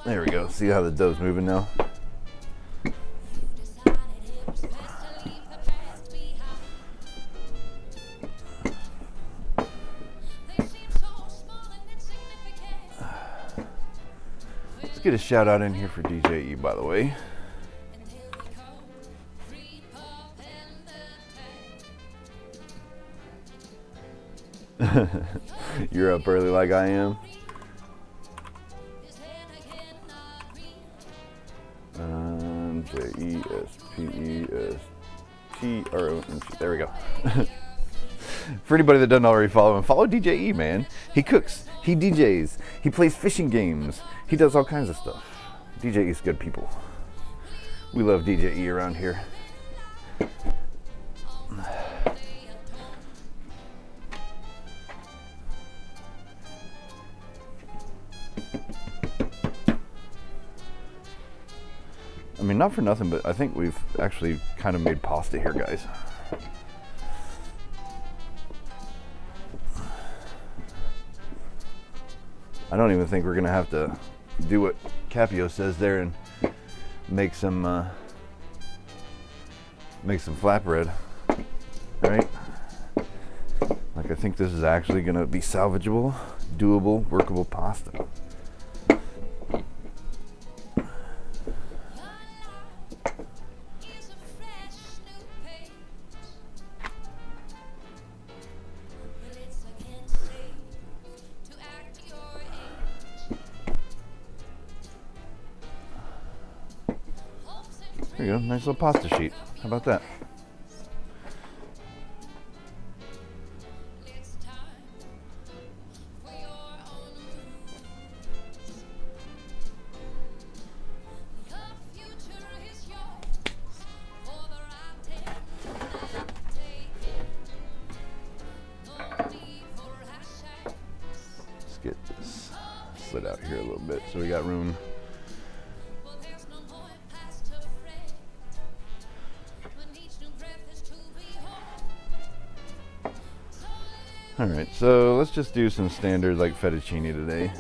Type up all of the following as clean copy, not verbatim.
There we go. See how the dough's moving now? Let's get a shout out in here for DJE, by the way. You're up early like I am. JESPESTRONG. There we go. For anybody that doesn't already follow him, follow DJE, man. He cooks, he DJs, he plays fishing games, he does all kinds of stuff. DJE's good people. We love DJE around here. I mean, not for nothing, but I think we've actually kind of made pasta here, guys. I don't even think we're gonna have to do what Capio says there and make some flatbread, right? Like, I think this is actually gonna be salvageable, doable, workable pasta. There you go, nice little pasta sheet. How about that? Let's get this slid out here a little bit so we got room. Alright, so let's just do some standard like fettuccine today.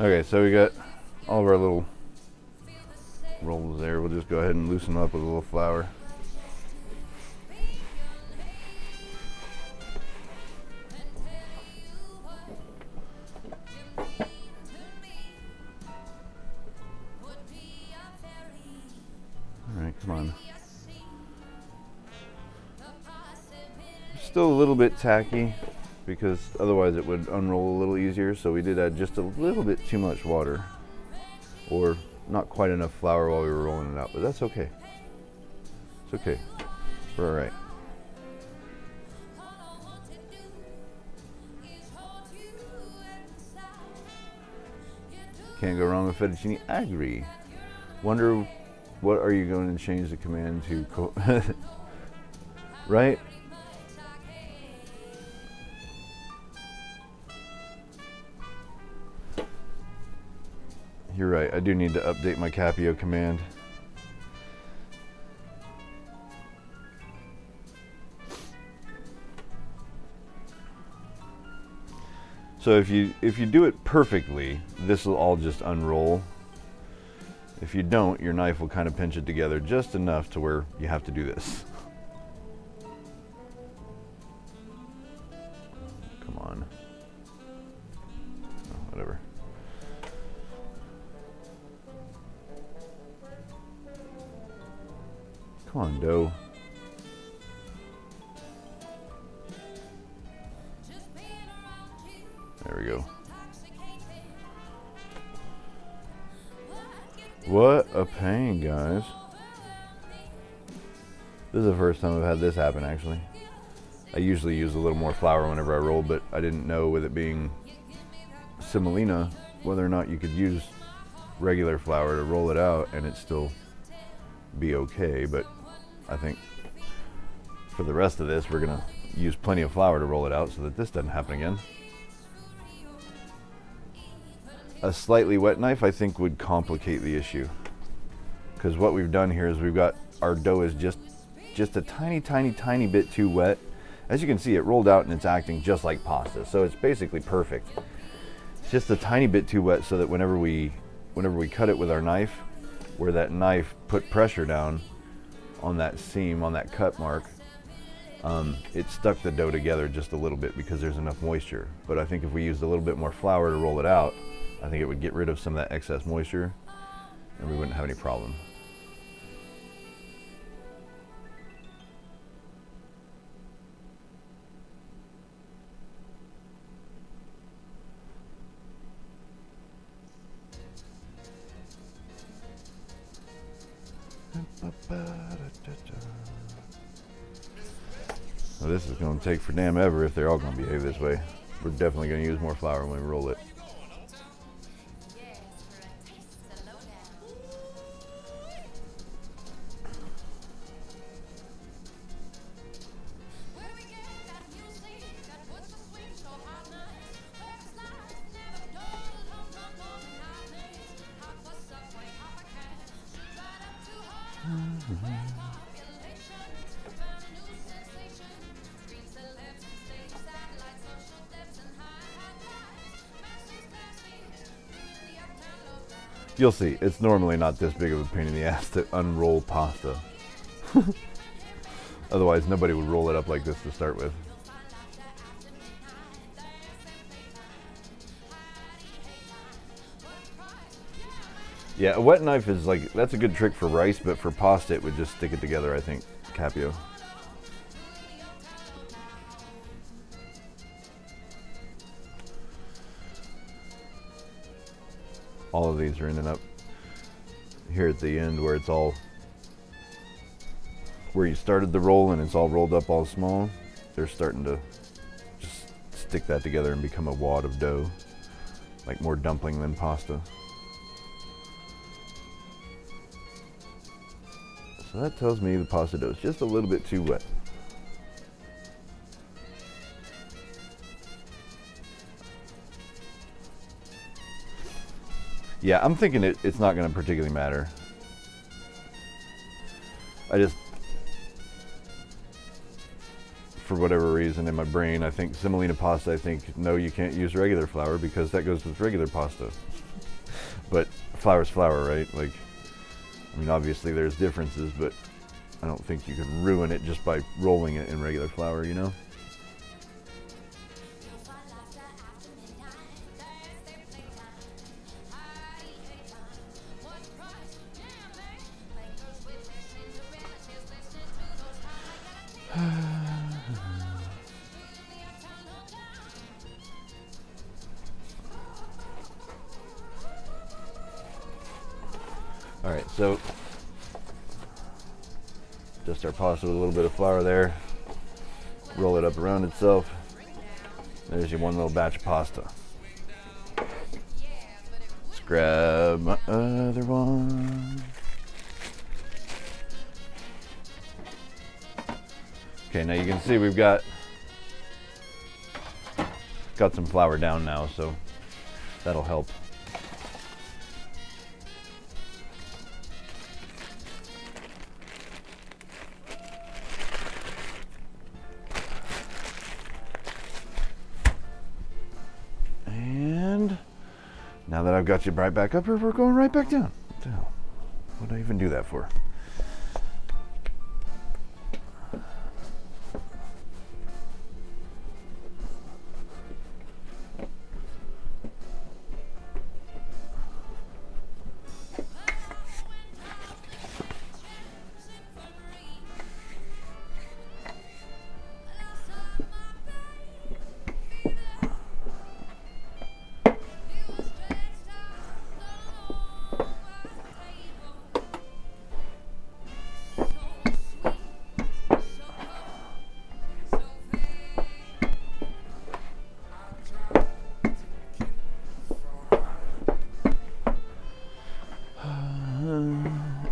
Okay, so we got all of our little rolls there. We'll just go ahead and loosen them up with a little flour. Alright, come on. Still a little bit tacky, because otherwise it would unroll a little easier, so we did add just a little bit too much water, or not quite enough flour while we were rolling it out, but that's okay. It's okay. We're all right. Can't go wrong with fettuccine. I agree. Wonder what are you going to change the command to? Right? You're right, I do need to update my Capio command. So if you do it perfectly, this will all just unroll. If you don't, your knife will kind of pinch it together just enough to where you have to do this. Come on. Oh, whatever. Come on, dough. There we go. What a pain, guys. This is the first time I've had this happen, actually. I usually use a little more flour whenever I roll, but I didn't know with it being semolina whether or not you could use regular flour to roll it out and it still be okay. But I think for the rest of this, we're gonna use plenty of flour to roll it out so that this doesn't happen again. A slightly wet knife, I think, would complicate the issue, because what we've done here is we've got our dough is just a tiny bit too wet. As you can see, it rolled out and it's acting just like pasta, so it's basically perfect. It's just a tiny bit too wet so that whenever we cut it with our knife, where that knife put pressure down on that seam, on that cut mark, it stuck the dough together just a little bit because there's enough moisture. But I think if we used a little bit more flour to roll it out, I think it would get rid of some of that excess moisture and we wouldn't have any problem. Well, this is going to take for damn ever if they're all going to behave this way. We're definitely going to use more flour when we roll it. You'll see, it's normally not this big of a pain in the ass to unroll pasta. Otherwise, nobody would roll it up like this to start with. Yeah, a wet knife is like, that's a good trick for rice, but for pasta it would just stick it together, I think, Capio. All of these are ending up here at the end where it's all, where you started the roll and it's all rolled up all small. They're starting to just stick that together and become a wad of dough, like more dumpling than pasta. So that tells me the pasta dough is just a little bit too wet. Yeah, I'm thinking it's not going to particularly matter. I just, for whatever reason in my brain, I think semolina pasta, I think, no, you can't use regular flour because that goes with regular pasta. But flour's flour, right? Like, I mean, obviously there's differences, but I don't think you can ruin it just by rolling it in regular flour, you know? All right, so just our pasta with a little bit of flour there. Roll it up around itself. There's your one little batch of pasta. Let's grab my other one. Okay, now you can see we've got some flour down now, so that'll help. And now that I've got you right back up here, we're going right back down. What the hell? What did I even do that for?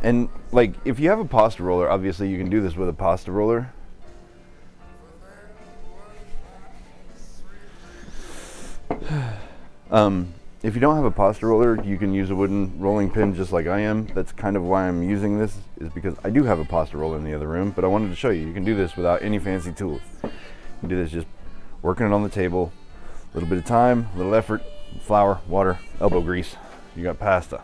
And like, if you have a pasta roller, obviously you can do this with a pasta roller. If you don't have a pasta roller, you can use a wooden rolling pin just like I am. That's kind of why I'm using this, is because I do have a pasta roller in the other room, but I wanted to show you, you can do this without any fancy tools. You can do this just working it on the table, a little bit of time, a little effort, flour, water, elbow grease. You got pasta.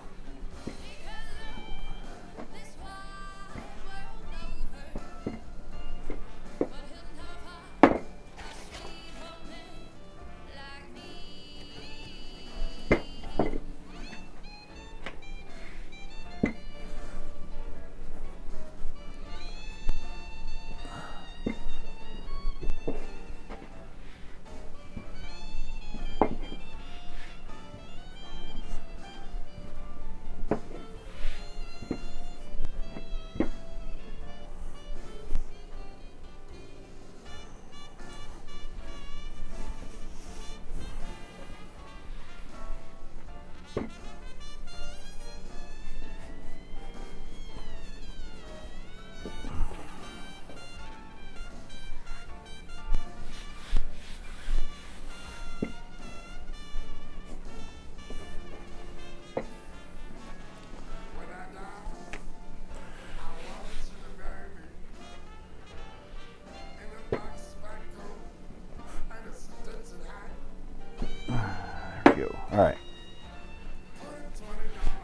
All right.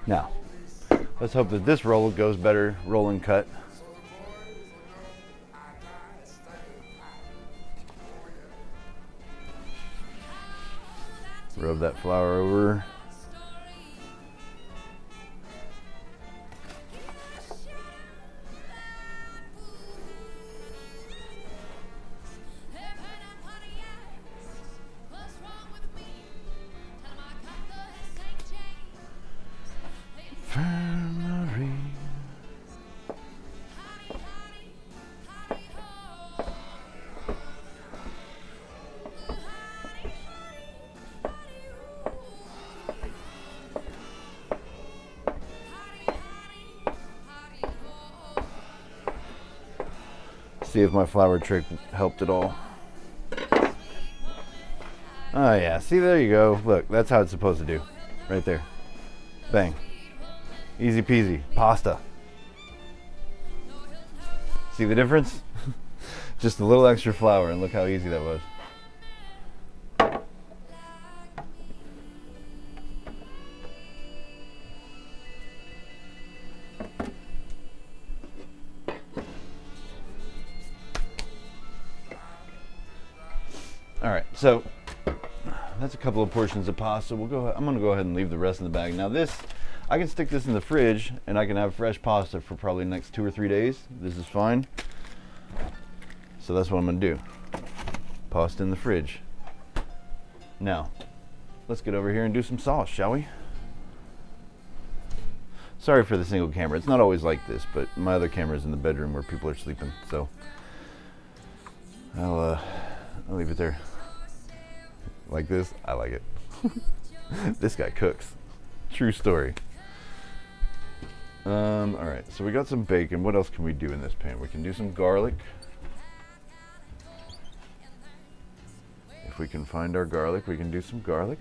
Now, let's hope that this roll goes better roll and cut. Rub that flour over. Paniri. See if my flour trick helped at all. Oh yeah, see, there you go. Look, that's how it's supposed to do. Right there. Bang. Easy peasy. Pasta. See the difference? Just a little extra flour, and look how easy that was. Alright, so that's a couple of portions of pasta. I'm going to go ahead and leave the rest in the bag. Now this, I can stick this in the fridge and I can have fresh pasta for probably the next 2 or 3 days. This is fine. So that's what I'm going to do. Pasta in the fridge. Now, let's get over here and do some sauce, shall we? Sorry for the single camera. It's not always like this, but my other camera is in the bedroom where people are sleeping. So I'll leave it there. Like this, I like it. This guy cooks. True story. Alright, so we got some bacon. What else can we do in this pan? We can do some garlic. If we can find our garlic, we can do some garlic.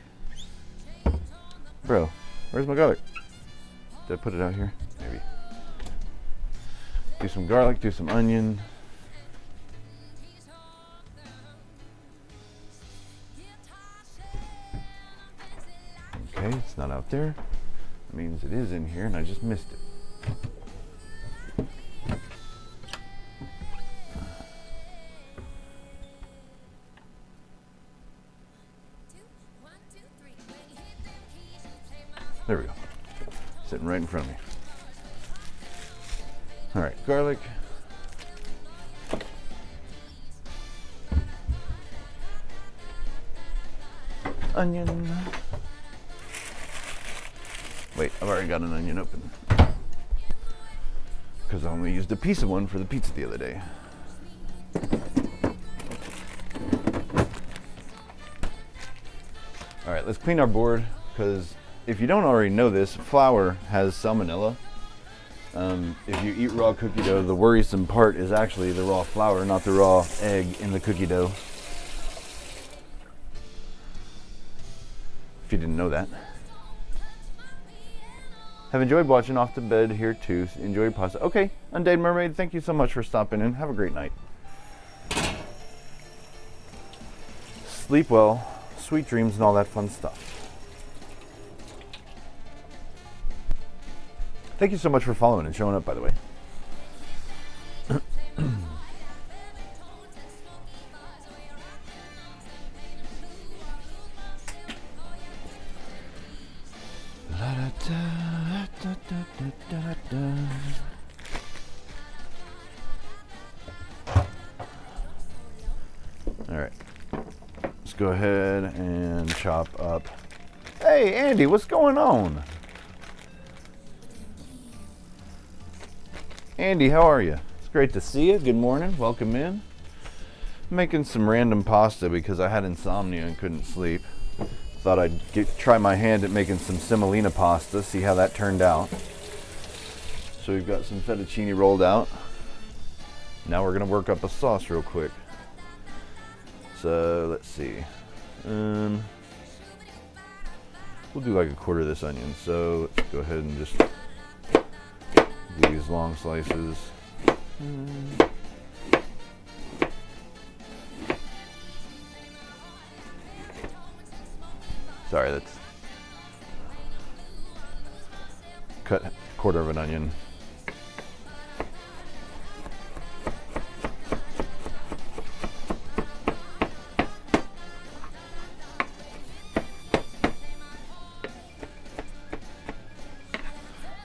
Bro, where's my garlic? Did I put it out here? Maybe. Do some garlic, do some onion. Okay, it's not out there. That means it is in here and I just missed it. There we go. Sitting right in front of me. All right, garlic. Onion. Wait, I've already got an onion open. Because I only used a piece of one for the pizza the other day. All right, let's clean our board, because if you don't already know this, flour has salmonella. If you eat raw cookie dough, the worrisome part is actually the raw flour, not the raw egg in the cookie dough. If you didn't know that. Have enjoyed watching Off to Bed here too. Enjoy your pasta. Okay, Undead Mermaid, thank you so much for stopping in. Have a great night. Sleep well, sweet dreams, and all that fun stuff. Thank you so much for following and showing up, by the way. All right, let's go ahead and chop up. Hey, Andy, what's going on? Andy, how are you? It's great to see you. Good morning. Welcome in. Making some random pasta because I had insomnia and couldn't sleep. Thought I'd try my hand at making some semolina pasta, see how that turned out. So we've got some fettuccine rolled out. Now we're going to work up a sauce real quick. So let's see. We'll do like a quarter of this onion. So let's go ahead and just do these long slices. Sorry, that's cut a quarter of an onion.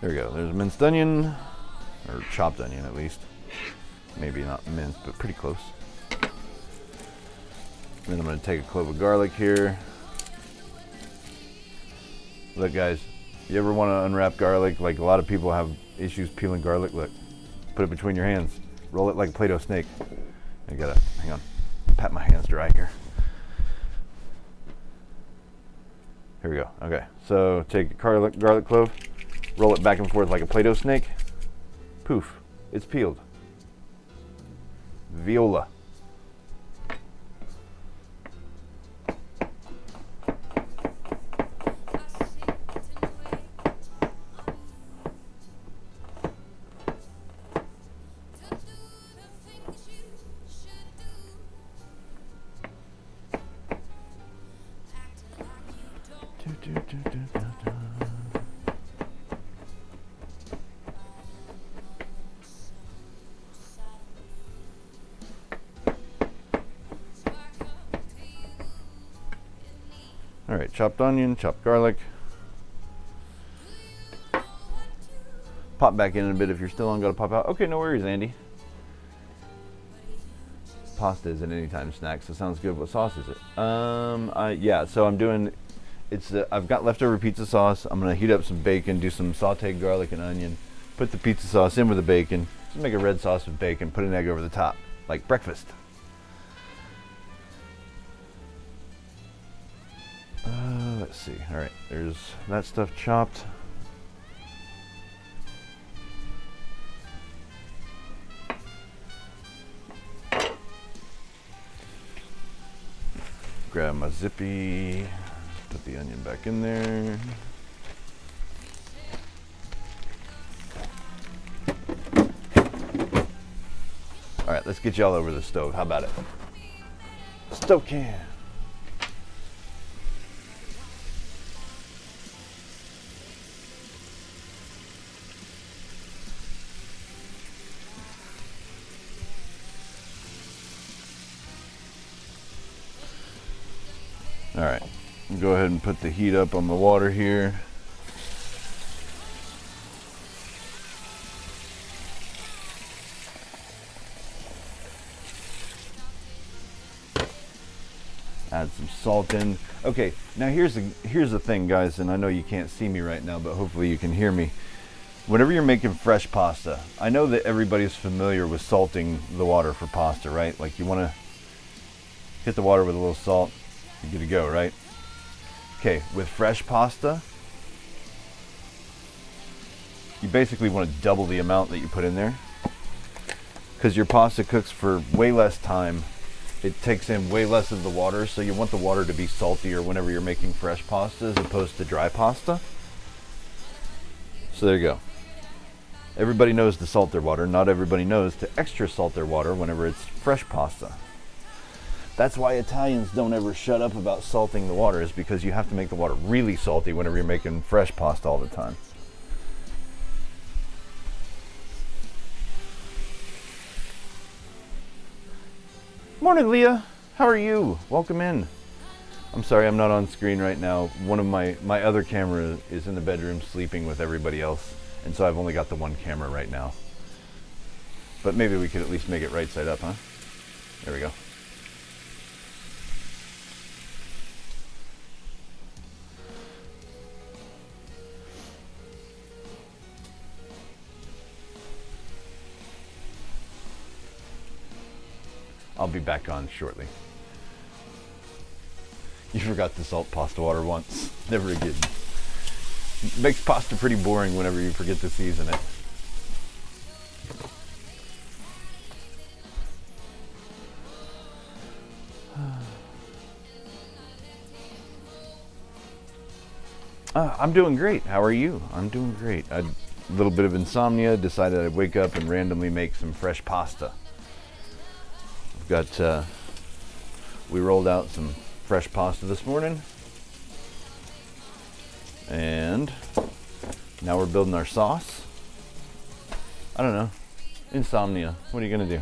There we go. There's minced onion, or chopped onion at least. Maybe not minced, but pretty close. Then I'm going to take a clove of garlic here. Look, guys, you ever want to unwrap garlic? Like a lot of people have issues peeling garlic. Look, put it between your hands. Roll it like a Play-Doh snake. I gotta, hang on, pat my hands dry here. Here we go. Okay, so take a garlic clove, roll it back and forth like a Play-Doh snake. Poof, it's peeled. Viola. All right, chopped onion, chopped garlic. Pop back in a bit if you're still on, gotta pop out. Okay, no worries, Andy. Pasta is an anytime snack, so sounds good. What sauce is it? Yeah, so I'm doing, I've got leftover pizza sauce. I'm gonna heat up some bacon, do some sauteed garlic and onion, put the pizza sauce in with the bacon, just make a red sauce with bacon, put an egg over the top, like breakfast. Let's see. All right, there's that stuff chopped. Grab my zippy, put the onion back in there. All right, let's get y'all over the stove. How about it? Stove can. All right, go ahead and put the heat up on the water here. Add some salt in. Okay, now here's the thing, guys, and I know you can't see me right now, but hopefully you can hear me. Whenever you're making fresh pasta, I know that everybody's familiar with salting the water for pasta, right? Like you want to hit the water with a little salt. You're good to go, right? Okay, with fresh pasta, you basically want to double the amount that you put in there, because your pasta cooks for way less time. It takes in way less of the water, so you want the water to be saltier whenever you're making fresh pasta as opposed to dry pasta. So there you go. Everybody knows to salt their water. Not everybody knows to extra salt their water whenever it's fresh pasta. That's why Italians don't ever shut up about salting the water, is because you have to make the water really salty whenever you're making fresh pasta all the time. Morning, Leah. How are you? Welcome in. I'm sorry I'm not on screen right now. One of my other camera is in the bedroom sleeping with everybody else, and so I've only got the one camera right now. But maybe we could at least make it right side up, huh? There we go. I'll be back on shortly. You forgot to salt pasta water once. Never again. It makes pasta pretty boring whenever you forget to season it. I'm doing great. How are you? I'm doing great. A little bit of insomnia. Decided I'd wake up and randomly make some fresh pasta. We rolled out some fresh pasta this morning, and now we're building our sauce. I don't know, insomnia, what are you gonna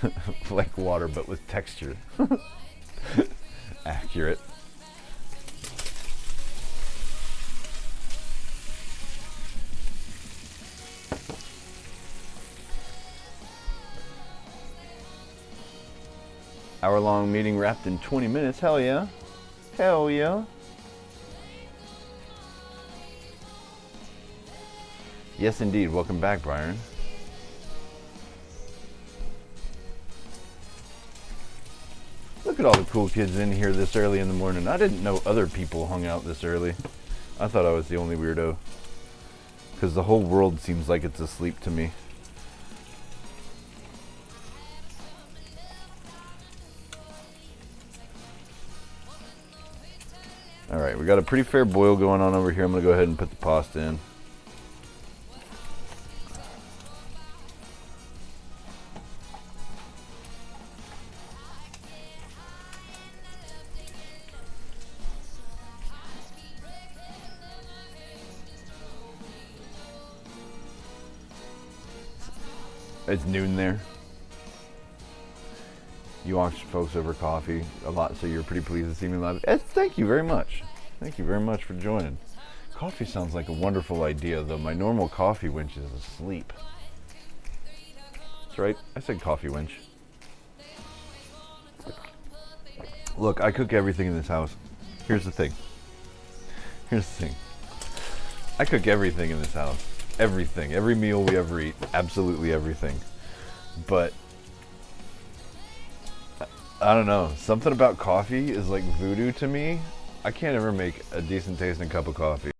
do? Like water but with texture. Accurate. Hour-long meeting wrapped in 20 minutes. Hell yeah. Hell yeah. Yes, indeed. Welcome back, Byron. Look at all the cool kids in here this early in the morning. I didn't know other people hung out this early. I thought I was the only weirdo, because the whole world seems like it's asleep to me. Alright, we got a pretty fair boil going on over here. I'm going to go ahead and put the pasta in. It's noon there. You watch folks over coffee a lot, so you're pretty pleased to see me live. Thank you very much. Thank you very much for joining. Coffee sounds like a wonderful idea, though my normal coffee winch is asleep. That's right, I said coffee winch. Look, I cook everything in this house. Here's the thing. I cook everything in this house. Everything. Every meal we ever eat. Absolutely everything. But I don't know, something about coffee is like voodoo to me. I can't ever make a decent tasting cup of coffee.